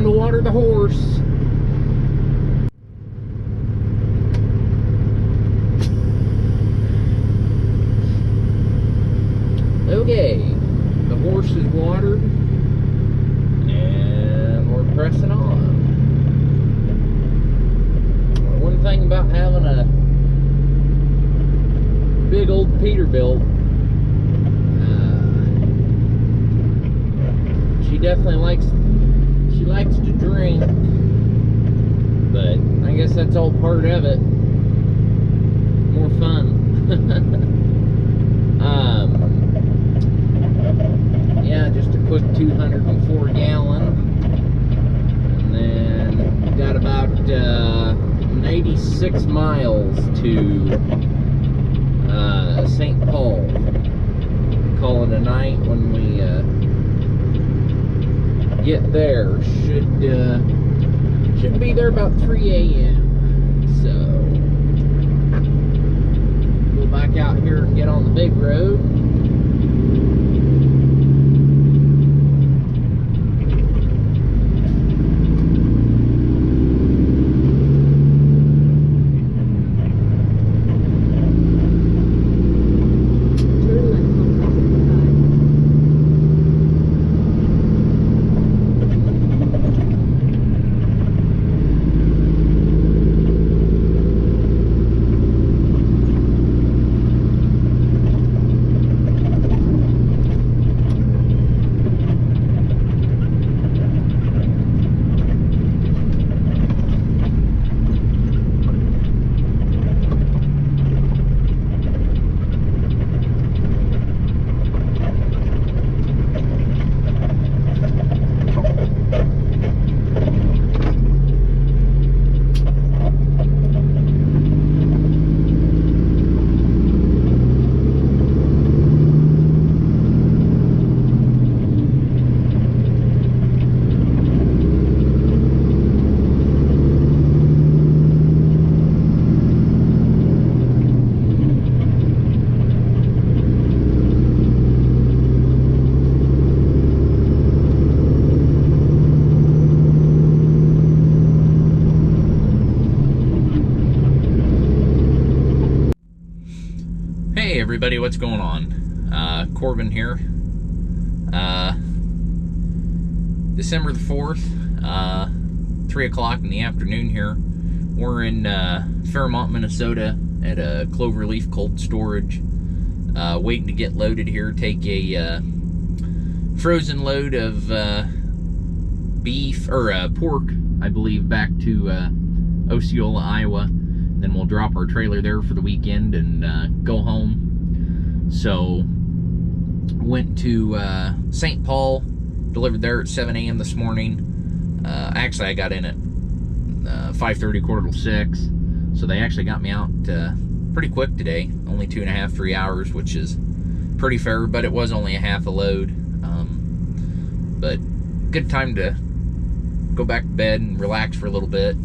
to water the horse. Okay, the horse is watered, and we're pressing on. One thing about having a big old Peterbilt, she definitely likes to drink, but I guess that's all part of it. More fun. Yeah, just a quick 204 gallon, and then got about 86 miles to St. Paul. Call it a night when we get there. Should be there about 3 a.m. So we'll back out here and get on the big road. Hey everybody, what's going on? Corbin here. December the 4th, 3 o'clock in the afternoon here. We're in Fairmont, Minnesota at a Cloverleaf cold storage. Waiting to get loaded here, take a frozen load of beef, or pork, I believe, back to Osceola, Iowa. Then we'll drop our trailer there for the weekend and go home. So, went to St. Paul, delivered there at 7 a.m. this morning. Actually, I got in at 5:30, quarter to 6. So they actually got me out pretty quick today. Only 2.5, 3 hours, which is pretty fair, but it was only a half a load. But good time to go back to bed and relax for a little bit.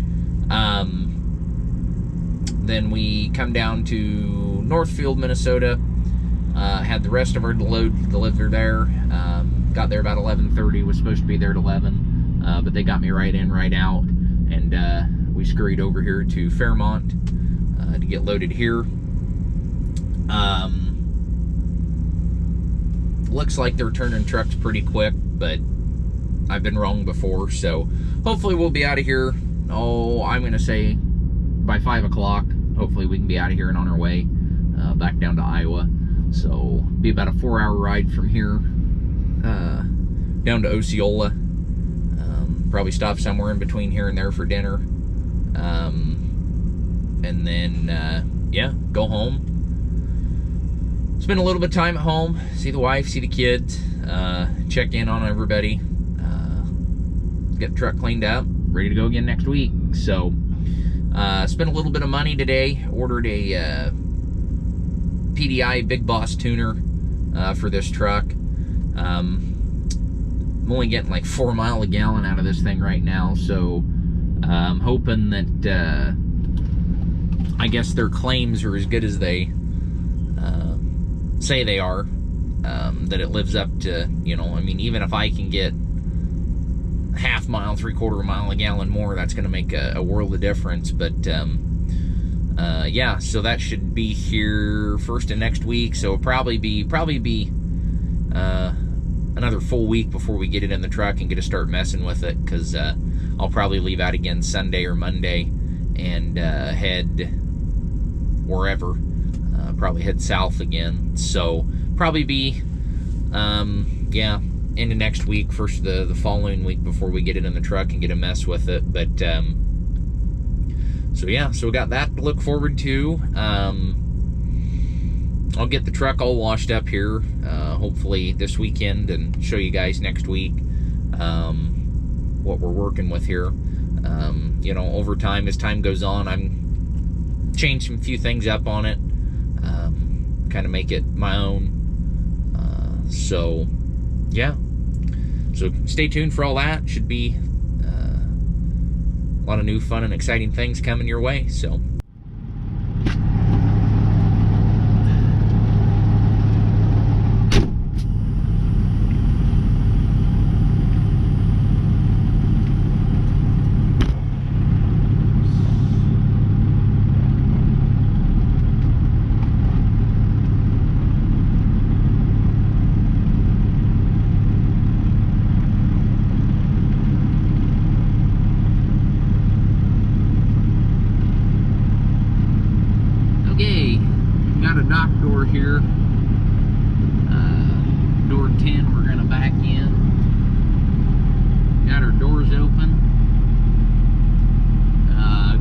Then we come down to Northfield, Minnesota. Had the rest of our load delivered there. Got there about 11:30. Was supposed to be there at 11, but they got me right in, right out, and we scurried over here to Fairmont to get loaded here. Looks like they're turning trucks pretty quick, but I've been wrong before, so hopefully we'll be out of here. Oh, I'm gonna say by 5 o'clock. Hopefully we can be out of here and on our way back down to Iowa. So be about a 4-hour ride from here down to Osceola. Probably stop somewhere in between here and there for dinner, and then yeah, go home, spend a little bit of time at home, see the wife, see the kids, check in on everybody, get the truck cleaned up, ready to go again next week. So spent a little bit of money today, ordered a PDI Big Boss tuner for this truck. I'm only getting like 4 miles a gallon out of this thing right now, so I'm hoping that I guess their claims are as good as they say they are, that it lives up to, you know, I mean, even if I can get half mile, 3/4 mile, a gallon more, that's going to make a world of difference. But yeah, so that should be here first of next week. So it'll probably be another full week before we get it in the truck and get to start messing with it, because I'll probably leave out again Sunday or Monday and head wherever. Probably head south again. So probably be yeah, into next week, first the following week before we get it in the truck and get a mess with it. But so yeah, so we got that to look forward to. I'll get the truck all washed up here hopefully this weekend and show you guys next week what we're working with here. You know, over time, as time goes on, I'm changing a few things up on it, kind of make it my own. So yeah, so stay tuned for all that. Should be a lot of new fun and exciting things coming your way. So got a dock door here. Door 10 we're gonna back in. Got our doors open.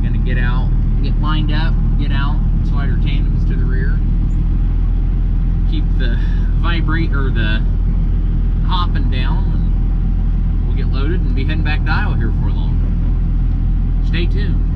Gonna get out, get lined up, get out, slide our tandems to the rear. Keep the vibrate or the hopping down, and we'll get loaded and be heading back to Iowa here for long. Stay tuned.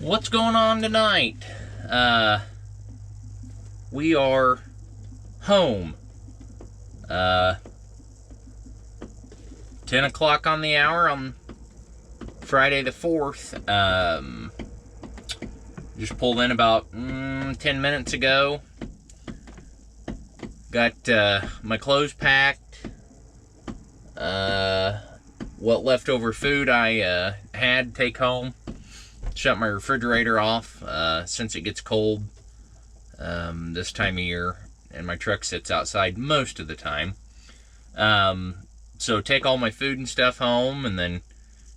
What's going on tonight? We are home. 10 o'clock on the hour on Friday the 4th. Just pulled in about 10 minutes ago. Got my clothes packed. What leftover food I had to take home. Shut my refrigerator off since it gets cold this time of year, and my truck sits outside most of the time. So take all my food and stuff home, and then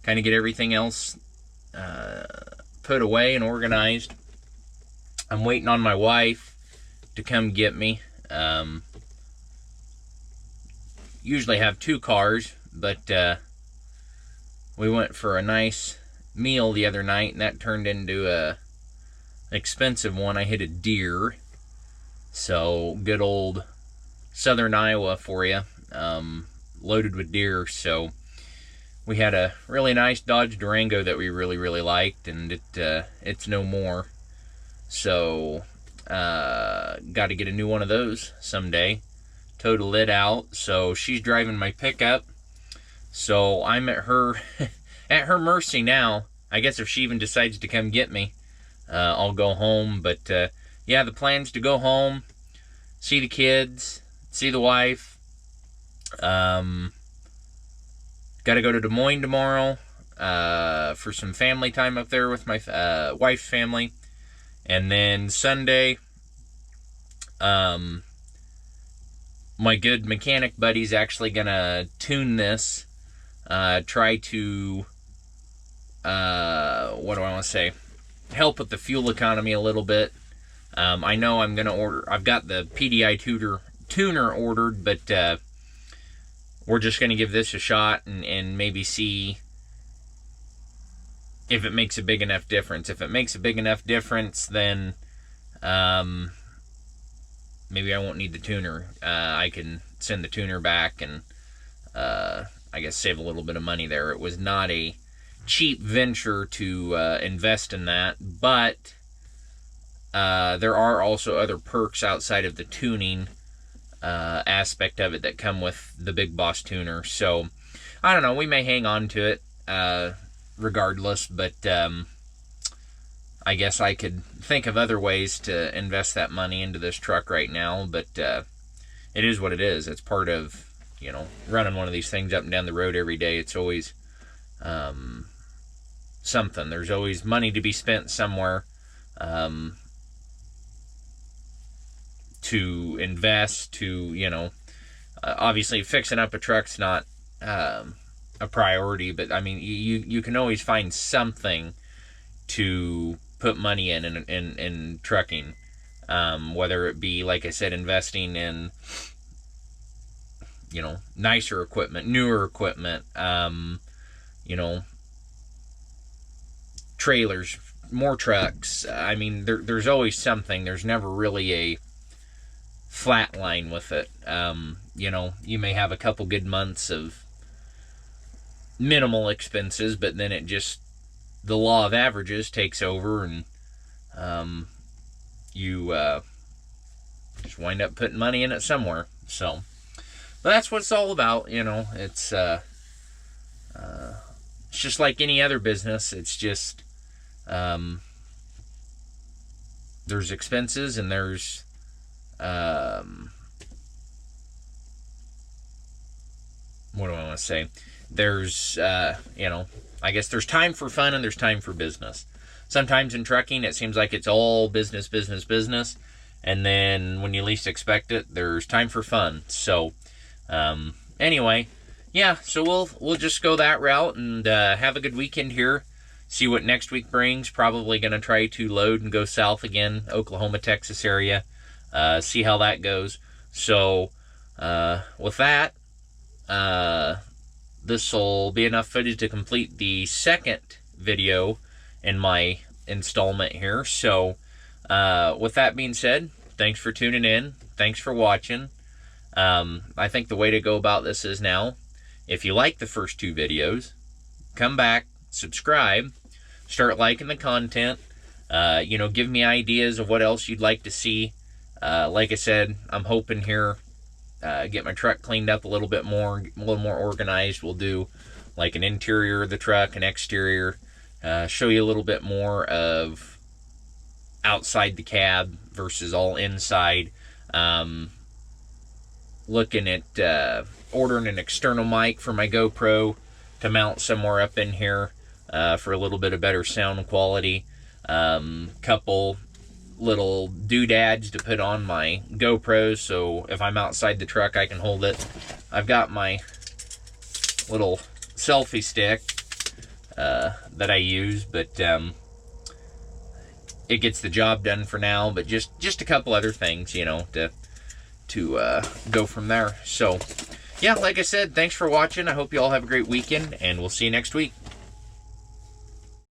kind of get everything else put away and organized. I'm waiting on my wife to come get me. Usually have 2 cars, but we went for a nice meal the other night, and that turned into a expensive one. I hit a deer. So good old southern Iowa for you, loaded with deer. So we had a really nice Dodge Durango that we really liked, and it's no more. So got to get a new one of those someday. Total it out. So she's driving my pickup. So I'm at her at her mercy now. I guess if she even decides to come get me, I'll go home. But yeah, the plan's to go home, see the kids, see the wife. Got to go to Des Moines tomorrow for some family time up there with my wife's family. And then Sunday, my good mechanic buddy's actually going to tune this. Try to, what do I want to say? Help with the fuel economy a little bit. I know I'm going to order, I've got the PDI tuner ordered, but we're just going to give this a shot and maybe see if it makes a big enough difference. If it makes a big enough difference, then maybe I won't need the tuner. I can send the tuner back and I guess save a little bit of money there. It was not a cheap venture to invest in that, but there are also other perks outside of the tuning aspect of it that come with the Big Boss tuner. So I don't know, we may hang on to it regardless, but I guess I could think of other ways to invest that money into this truck right now, but it is what it is. It's part of, you know, running one of these things up and down the road every day. It's always something. There's always money to be spent somewhere to invest, to, you know, obviously fixing up a truck's not a priority, but I mean, you can always find something to put money in trucking, whether it be, like I said, investing in, you know, nicer equipment, newer equipment, you know, trailers, more trucks. I mean, there's always something. There's never really a flat line with it. You know, you may have a couple good months of minimal expenses, but then it just, the law of averages takes over, and you just wind up putting money in it somewhere. So, but that's what it's all about, you know. It's just like any other business. It's just there's expenses and there's what do I want to say? There's you know, I guess there's time for fun and there's time for business. Sometimes in trucking it seems like it's all business, and then when you least expect it, there's time for fun. So anyway, yeah, so we'll just go that route and have a good weekend here. See what next week brings. Probably going to try to load and go south again, Oklahoma, Texas area. See how that goes. So with that, this will be enough footage to complete the second video in my installment here. So with that being said, thanks for tuning in. Thanks for watching. I think the way to go about this is now, if you like the first 2 videos, come back, subscribe, start liking the content. You know, give me ideas of what else you'd like to see. Like I said, I'm hoping here, get my truck cleaned up a little bit more, a little more organized. We'll do like an interior of the truck, an exterior, show you a little bit more of outside the cab versus all inside. Looking at ordering an external mic for my GoPro to mount somewhere up in here for a little bit of better sound quality. Couple little doodads to put on my GoPro, so if I'm outside the truck I can hold it. I've got my little selfie stick that I use, but it gets the job done for now. But just a couple other things, you know, to go from there. So yeah, like I said, thanks for watching. I hope you all have a great weekend, and we'll see you next week.